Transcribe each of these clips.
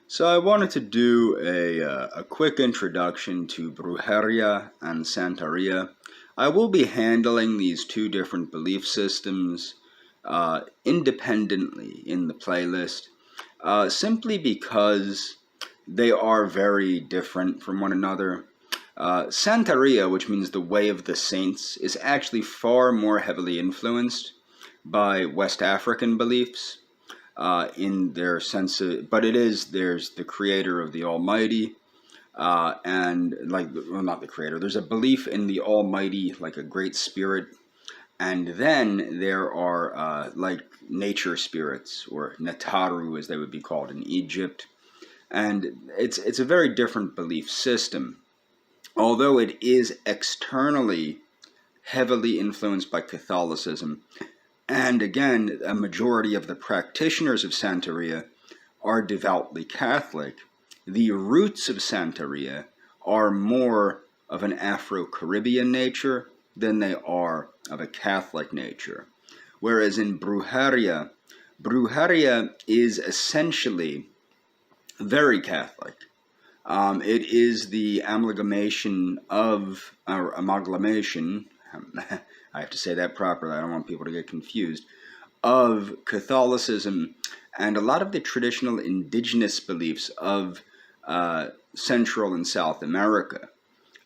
So I wanted to do a quick introduction to Brujeria and Santeria. I will be handling these two different belief systems independently in the playlist, simply because they are very different from one another. Santeria, which means the way of the saints, is actually far more heavily influenced by West African beliefs in their sense of, but there's the creator of the Almighty, and like, well, not the creator, there's a belief in the Almighty, like a great spirit, and then there are like nature spirits, or Nataru as they would be called in Egypt, and it's a very different belief system, although it is externally heavily influenced by Catholicism. And again, a majority of the practitioners of Santeria are devoutly Catholic. The roots of Santeria are more of an Afro-Caribbean nature than they are of a Catholic nature. Whereas in Brujeria, Brujeria is essentially very Catholic. It is the amalgamation of, or amalgamation, I have to say that properly, I don't want people to get confused, of Catholicism and a lot of the traditional indigenous beliefs of Central and South America.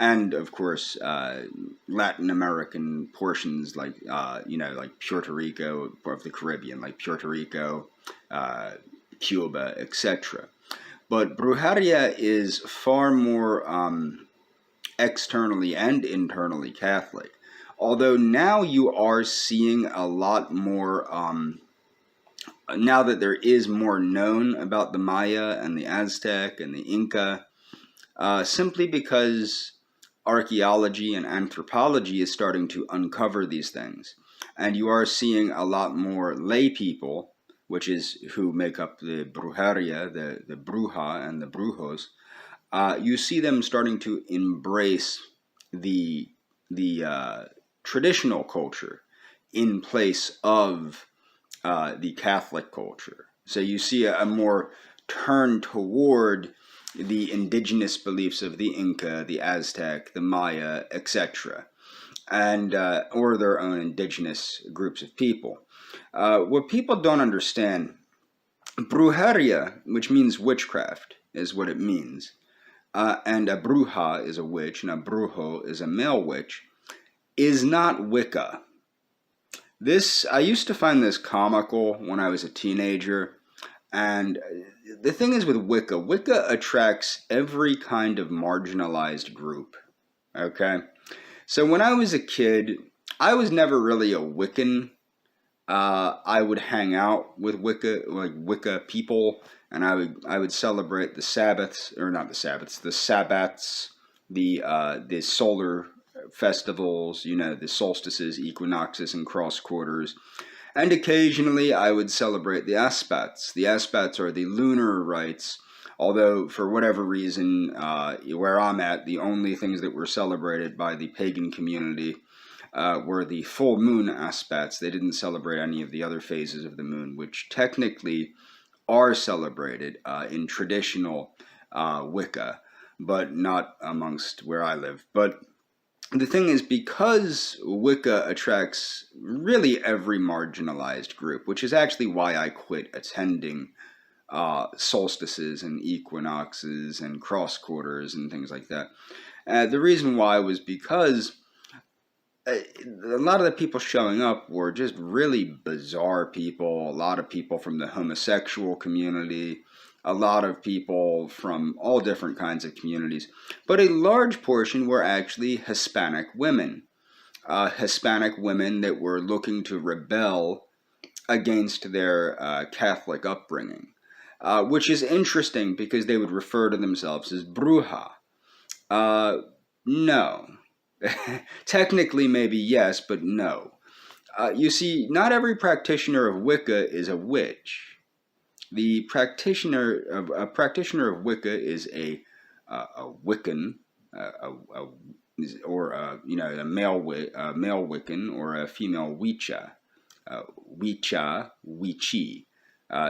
And of course, Latin American portions like, like Puerto Rico, of the Caribbean, like Puerto Rico, Cuba, etc. But Brujeria is far more externally and internally Catholic. Although now you are seeing a lot more, now that there is more known about the Maya and the Aztec and the Inca, simply because archaeology and anthropology is starting to uncover these things. And you are seeing a lot more lay people, which is who make up the Brujeria, the Bruja and the Brujos. You see them starting to embrace the traditional culture in place of the Catholic culture. So you see a more turn toward the indigenous beliefs of the Inca, the Aztec, the Maya, etc., and or their own indigenous groups of people. What people don't understand, brujeria, which means witchcraft, is what it means. And a bruja is a witch, and a brujo is a male witch, is not Wicca. I used to find this comical when I was a teenager, and the thing is with Wicca, Wicca attracts every kind of marginalized group, okay? So when I was a kid, I was never really a Wiccan. I would hang out with Wicca people, and I would celebrate the Sabbaths, or not the Sabbaths, the Sabbats, the solar festivals, the solstices, equinoxes, and cross quarters. And occasionally I would celebrate the Aspats. The Aspats are the lunar rites, although for whatever reason, where I'm at, the only things that were celebrated by the pagan community were the full moon Aspats. They didn't celebrate any of the other phases of the moon, which technically are celebrated in traditional Wicca, but not amongst where I live. But the thing is, because Wicca attracts really every marginalized group, which is actually why I quit attending solstices and equinoxes and cross quarters and things like that. The reason why was because a lot of the people showing up were just really bizarre people. A lot of people from the homosexual community, a lot of people from all different kinds of communities, but a large portion were actually Hispanic women. Hispanic women that were looking to rebel against their Catholic upbringing, which is interesting because they would refer to themselves as bruja. No. Technically, maybe yes, but no. You see, not every practitioner of Wicca is a witch. A practitioner of Wicca is a Wiccan, or a male Wiccan, or a female Wicca, Wicca, Witchy.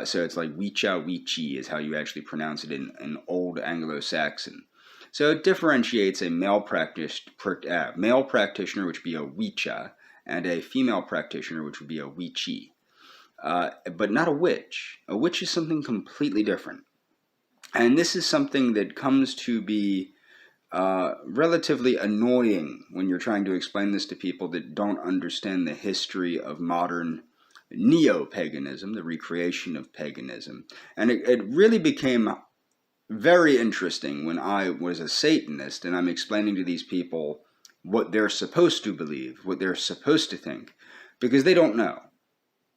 So it's like Wicha Wichi is how you actually pronounce it in Old Anglo-Saxon. So it differentiates a male practitioner, which would be a Wicha, and a female practitioner, which would be a Wichi. But not a witch. A witch is something completely different. And this is something that comes to be relatively annoying when you're trying to explain this to people that don't understand the history of modern neo-paganism, the recreation of paganism. And it really became very interesting when I was a Satanist and I'm explaining to these people what they're supposed to believe, what they're supposed to think, because they don't know.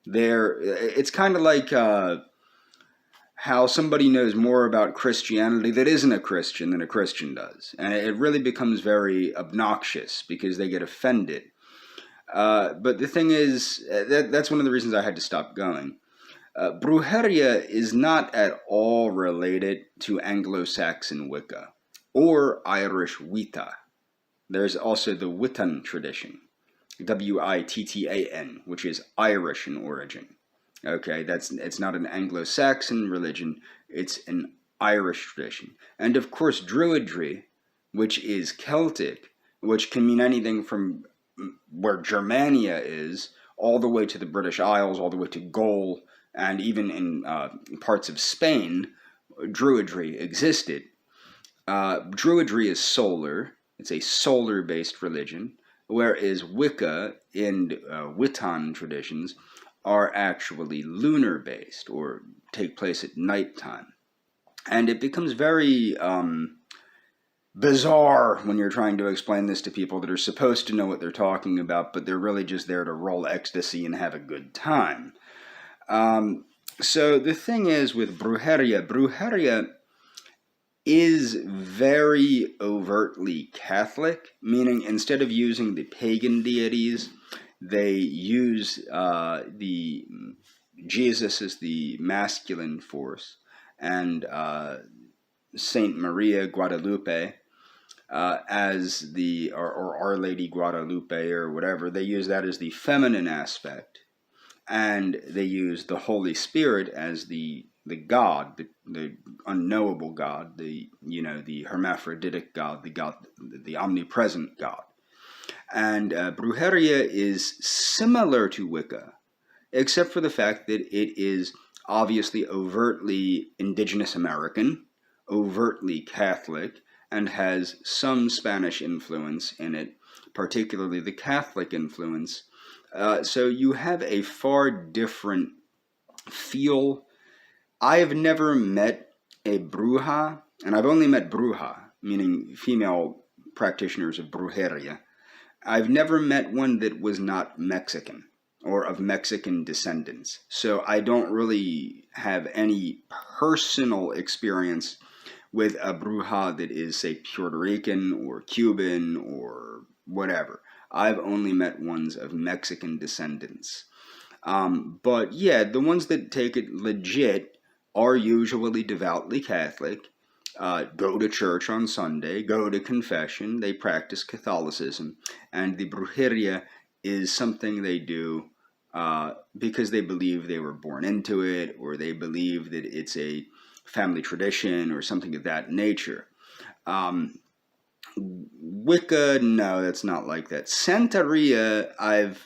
It's kind of like how somebody knows more about Christianity that isn't a Christian than a Christian does. And it really becomes very obnoxious because they get offended. But the thing is, that's one of the reasons I had to stop going. Brujeria is not at all related to Anglo-Saxon Wicca or Irish Wita. There's also the Wittan tradition, Wittan, which is Irish in origin. Okay, it's not an Anglo-Saxon religion, it's an Irish tradition. And of course, Druidry, which is Celtic, which can mean anything from where Germania is, all the way to the British Isles, all the way to Gaul, and even in parts of Spain, Druidry existed. Druidry is solar. It's a solar-based religion, whereas Wicca and Wittan traditions are actually lunar-based or take place at nighttime. And it becomes very bizarre when you're trying to explain this to people that are supposed to know what they're talking about, but they're really just there to roll ecstasy and have a good time. So the thing is with Brujeria is very overtly Catholic, meaning instead of using the pagan deities, they use the Jesus as the masculine force, and Saint Maria Guadalupe as the or Our Lady Guadalupe or whatever. They use that as the feminine aspect, and they use the Holy Spirit as the God, the unknowable God, the hermaphroditic God, the omnipresent God. And Brujeria is similar to Wicca, except for the fact that it is obviously overtly indigenous American, overtly Catholic, and has some Spanish influence in it, particularly the Catholic influence. So you have a far different feel. I have never met a bruja, and I've only met bruja, meaning female practitioners of brujeria. I've never met one that was not Mexican or of Mexican descendants. So I don't really have any personal experience with a bruja that is, say, Puerto Rican or Cuban or whatever. I've only met ones of Mexican descendants. But yeah, the ones that take it legit are usually devoutly Catholic, go to church on Sunday, go to confession, they practice Catholicism, and the brujeria is something they do because they believe they were born into it, or they believe that it's a family tradition or something of that nature. Wicca, no, that's not like that. Santeria, I've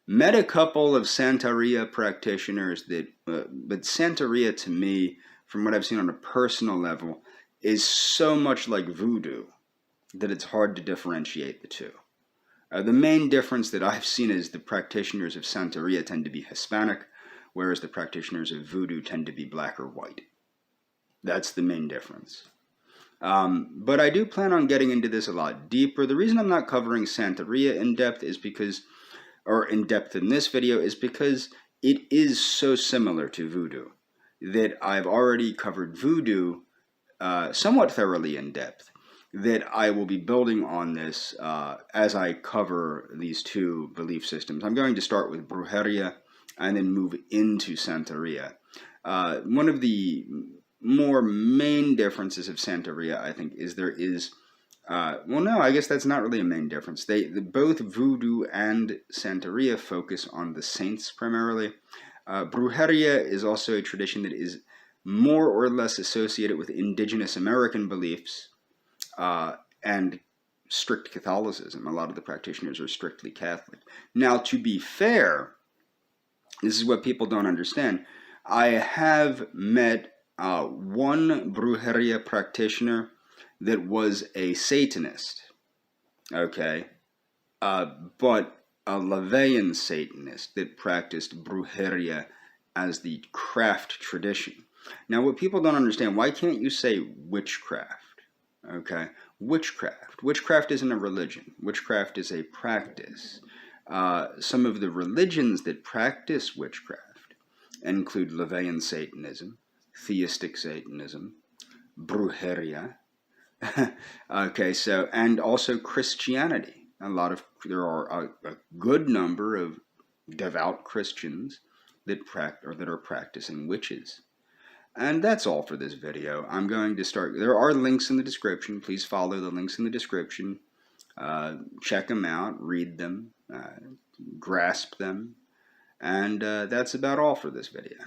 met a couple of Santeria practitioners that, but Santeria to me, from what I've seen on a personal level, is so much like voodoo that it's hard to differentiate the two. The main difference that I've seen is the practitioners of Santeria tend to be Hispanic, whereas the practitioners of voodoo tend to be black or white. That's the main difference. But I do plan on getting into this a lot deeper. The reason I'm not covering Santeria in depth is because, or in depth in this video, is because it is so similar to voodoo that I've already covered voodoo somewhat thoroughly in depth, that I will be building on this as I cover these two belief systems. I'm going to start with Brujeria and then move into Santeria. One of the more main differences of Santeria, I think, is there is, well, no, I guess that's not really a main difference. Both voodoo and Santeria focus on the saints primarily. Brujeria is also a tradition that is more or less associated with indigenous American beliefs and strict Catholicism. A lot of the practitioners are strictly Catholic. Now, to be fair, this is what people don't understand. I have met one Brujeria practitioner that was a Satanist, okay, but a Laveyan Satanist that practiced Brujeria as the craft tradition. Now, what people don't understand, why can't you say witchcraft? Okay, witchcraft. Witchcraft isn't a religion. Witchcraft is a practice. Some of the religions that practice witchcraft include Laveyan Satanism, theistic Satanism, Brujeria. Okay, so, and also Christianity. There are a good number of devout Christians that are practicing witches. And that's all for this video. I'm going to start. There are links in the description. Please follow the links in the description. Check them out, read them, grasp them. And that's about all for this video.